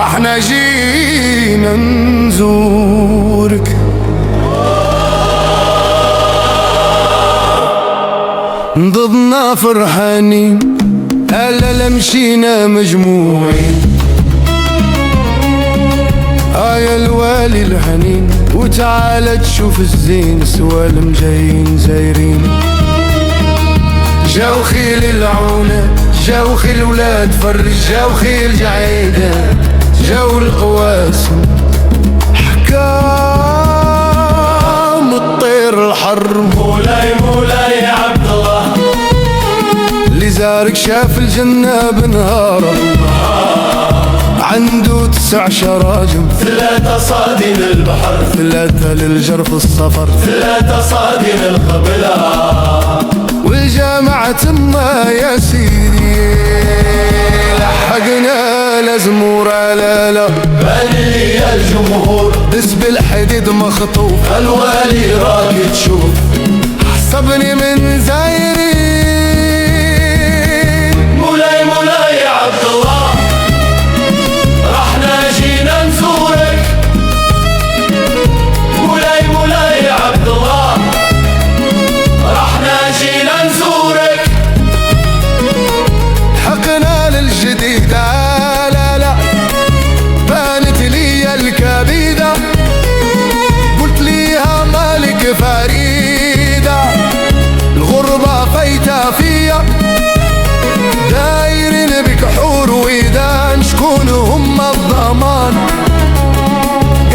احنا جينا نزورك، ضدنا فرحانين هلا مشينا مجموعين، يا الوالي الحنين وتعال تشوف الزين سوا المجايين زايرين. جاو خيل العونة جاو خيل ولاد فرج جاو خيل جعيدة جاو القواسم حكام الطير الحرب. مولاي مولاي يا عبد الله اللي زارك شاف الجنة بنهاره، عنده 9 شراجم 3 صادين البحر 3 للجرف الصفر 3 صادين القبلة والجامعة ما يا سيدي لحقنا لزمورة لا بان لي الجمهور دس بالحديد مخطوف الوالي راكي تشوف حسبني من زايرين. مولاي مولاي يا عبد الله رحنا جينا نزورك. مولاي مولاي يا عبد الله رحنا جينا نزورك. حقنا للجديد لا بانت لي الكبيدة، قلت ليها مالك فريدة الغربة فايتة فيا، دايرين بكحور وإيدان شكون هم الضمان.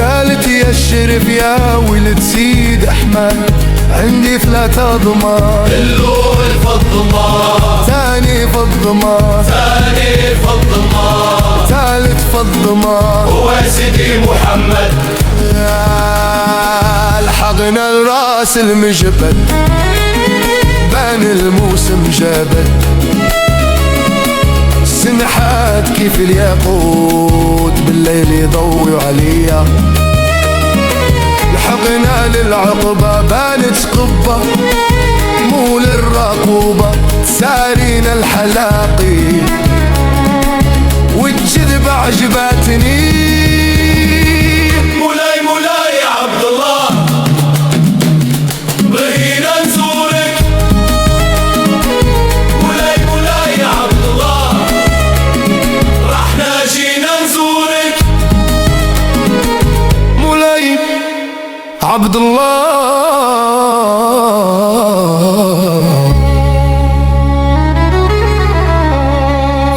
قالت يا الشرف يا ولد سيد أحمد عندي 3 ضمان، الأول فالضمان ثاني فالضمان ثاني فالضمان ثالث فالضمان هو سيدي محمد. لحقنا الراس المجبل بان الموسم جابل، سنحات كيف الياقوت بالليل يضوي عليا. لحقنا للعقبة بانت قبة مو للرقوبة سارين الحلاقي والجذب عجباتني. مولاي مولاي يا عبد الله بغينا نزورك. مولاي مولاي يا عبد الله رحنا جينا نزورك. مولاي عبد الله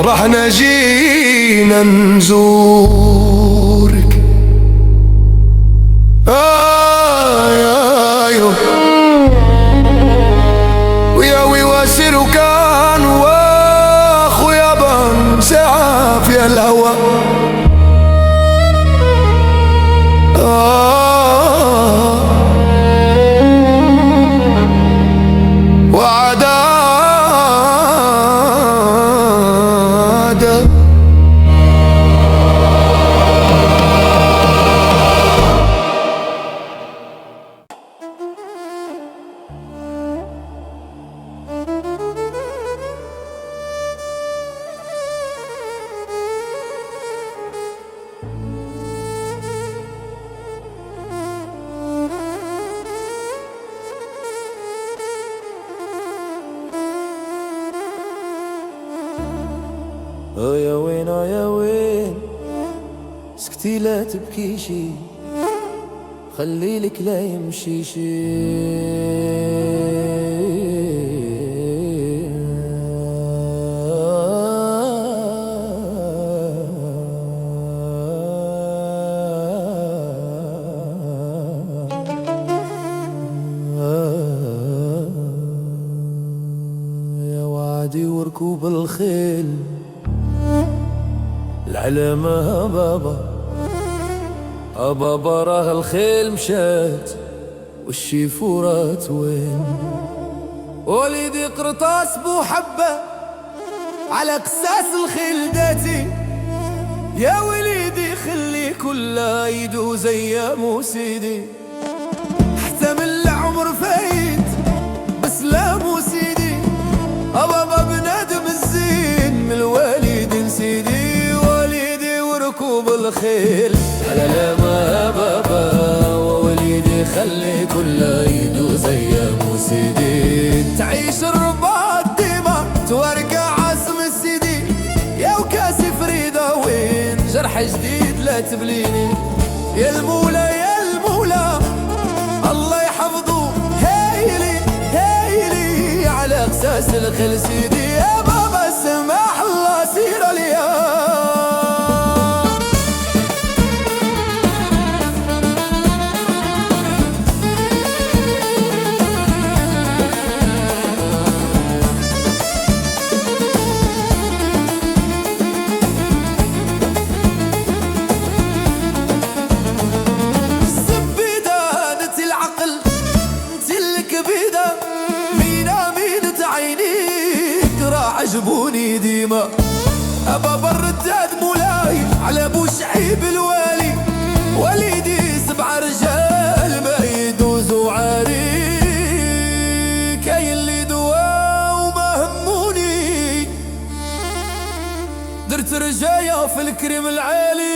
رحنا جينا نزورك. ويا ويواسر وكان واخويا بان ساعة في الهوى يا وين يا وين سكتي لا تبكيشي خلي لك لا يمشي شي. يا وعدي وركوب الخيل العلامة بابا راه الخيل مشات والشيفورات وين. وليدي قرطاس بو حبة على قساس الخيل داتي، يا وليدي خلي كل يدو زي مو سيدي، حتى من العمر فايت بسلام وسيدي. بابا بنادم الزين من الوالدين سيدي، وليدي وركو وركوب الخيل. لا لا ما بابا ووليدي خلي كل يدوز ايام سيدي، تعيش الرباط ديما تورقع عزم السيدي، يا وكاسي فريدة وين جرح جديد لا تبليني. يا المولى يا المولى الله يحفظه، هيلي هيلي على اقساس الخل سيدي، يا بابا سمح الله سير اليوم. عجبوني ديما أبا الرداد مولاي على ابو شعيب الوالي، وليدي 7 رجال ما يدوزوا عاري، كاين اللي دوا وما هموني، درت رجايا في الكريم العالي،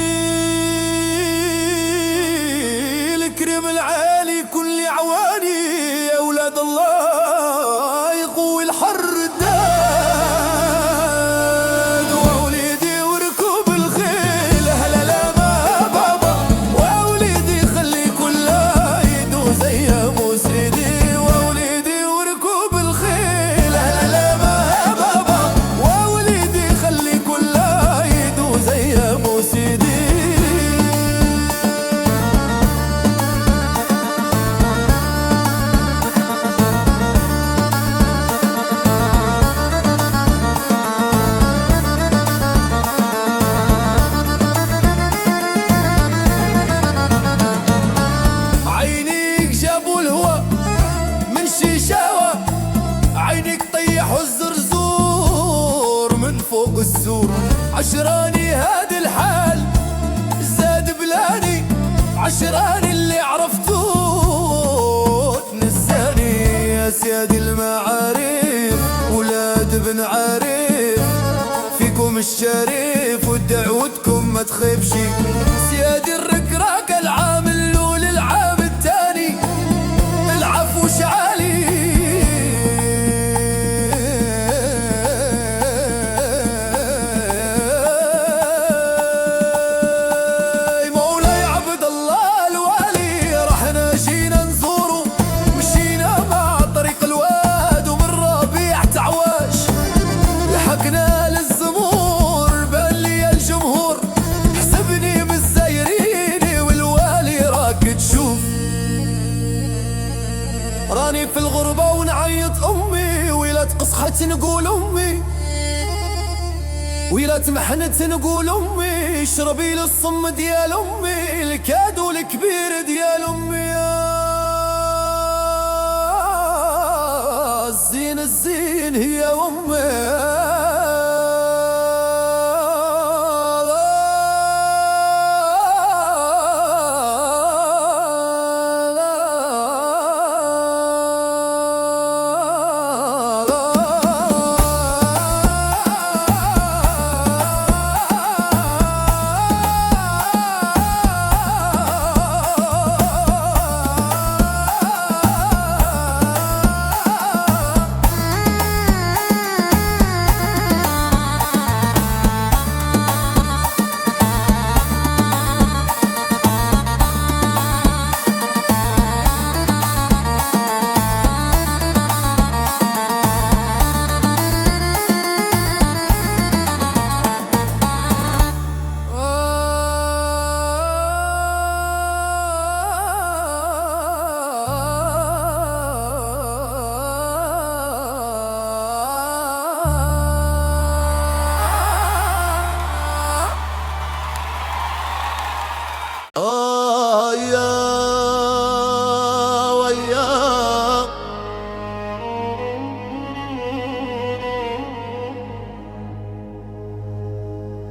الكريم العالي كل لي عواني، يا اولاد الله يقوي الحر فوق السور، عشراني هاد الحال زاد بلاني، عشراني اللي عرفتوه تنساني، يا سيادي المعارف ولاد بن عارف، فيكم الشريف ودعوتكم ما تخيبش، سيادي الركراك العام الاول العام الثاني العفو شعالي، راني في الغربة ونعيط أمي، ويلا تقصحت نقول أمي، ويلا تمحنت نقول أمي، شربي للصم ديال أمي، الكادو الكبير ديال أمي، الزين الزين هي أمي.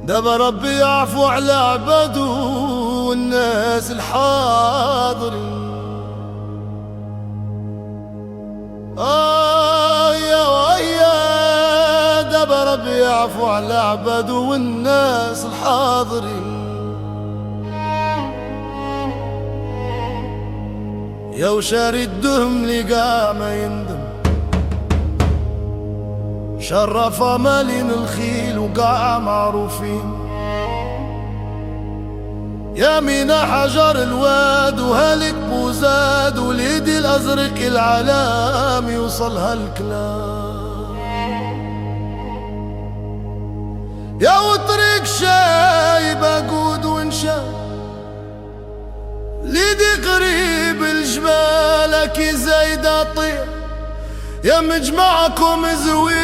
دبا ربي يعفو على عباده والناس الحاضرين، يا ويا دبا ربي يعفو على عباده والناس الحاضرين، يا وشاري الدهم لقى ما يندم، شرف مالين الخيل وقاع معروفين، يا مينا حجر الواد وهلك بوزاد وليدي الأزرق العلام يوصلها الكلام، يا وطريق شايب أقود وانشاف ليدي قريب الجبالك زايد أطير، يا مجمعكم زوين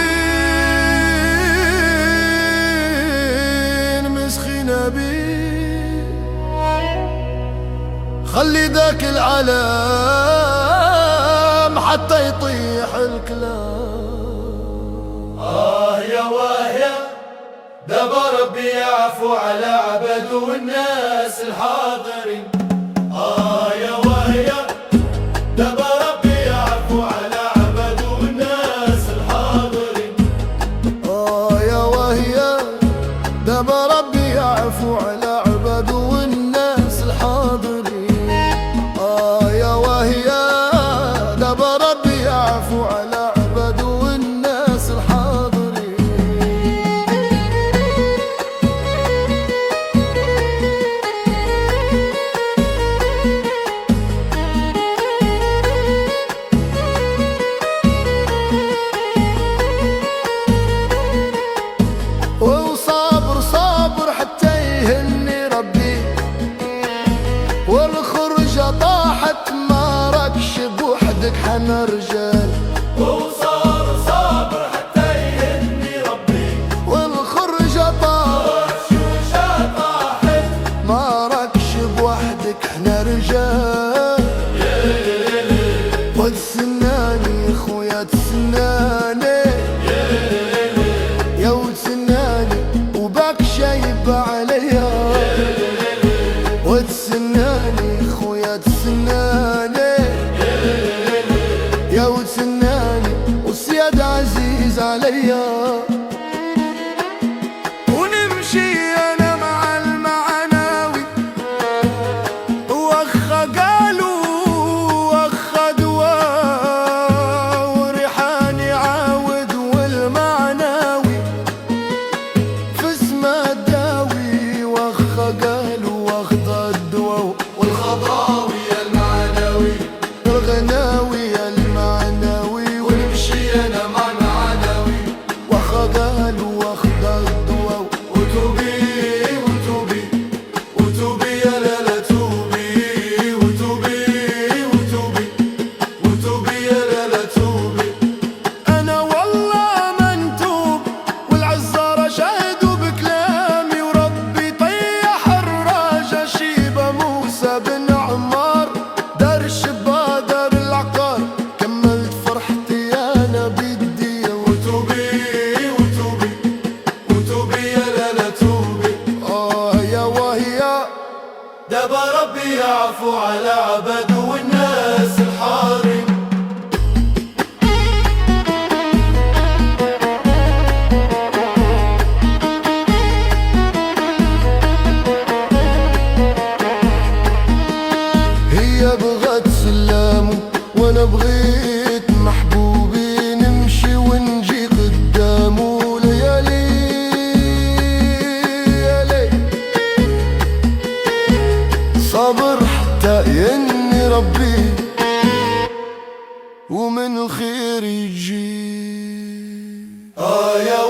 مسخينة بيه، خلي ذاك العلام حتى يطيح الكلام. يا وهيا دابا ربي يعفو على عباده والناس الحاضرين. يا وهيا دابا ربي يعفو على عباده والناس الحاضرين. يا وهيا دابا ربي يعفو على عباده والناس الحاضرين. يا وهيا دابا ربي يعفو على عباده والناس الحاضرين. وصابر صابر حتى يهني ربي، والخرجة طاحت ما راكش بوحدك حنا رجال. وصار صابر حتى يهني ربي، والخرجة طاحت ما راكش بوحدك حنا رجال. وتسناني خويا تسناني، يا وتسناني وباك شايب عليا. وتسناني خويا تسناني، يا وتسناني والسياد عزيز عليا. ونمشي انا مع المعناوي واخا قالوا واخا دواء، وريحاني عاود والمعناوي في اسمه الداوي. واخا قالوا واخذ الدواء والخضراوي المعناوي، الغناوي المعناوي. ونمشي انا مع المعناوي واخا قالوا واخذ الدواء. وتوبي وتوبي وتوبي يا لالا توبي، وتوبي وتوبي وتوبي يا لالا توبي. أنا والله منتوب والعزارة شهدوا بكلامي، وربي طيح الراجة شيبة موسى بن عمار، دار الشبا دار العقار كملت فرحتي أنا بدي. وتوبي وتوبي وتوبي يا لالا توبي. يا وهيا دابا ربي يعفو على عباده والناس الحاضرين. هي بغت سلامه وانا بغيت محبوبي، نمشي ونجي قدامه ليالي ليالي. صبر حتى يني ربي ومن الخير يجي. يا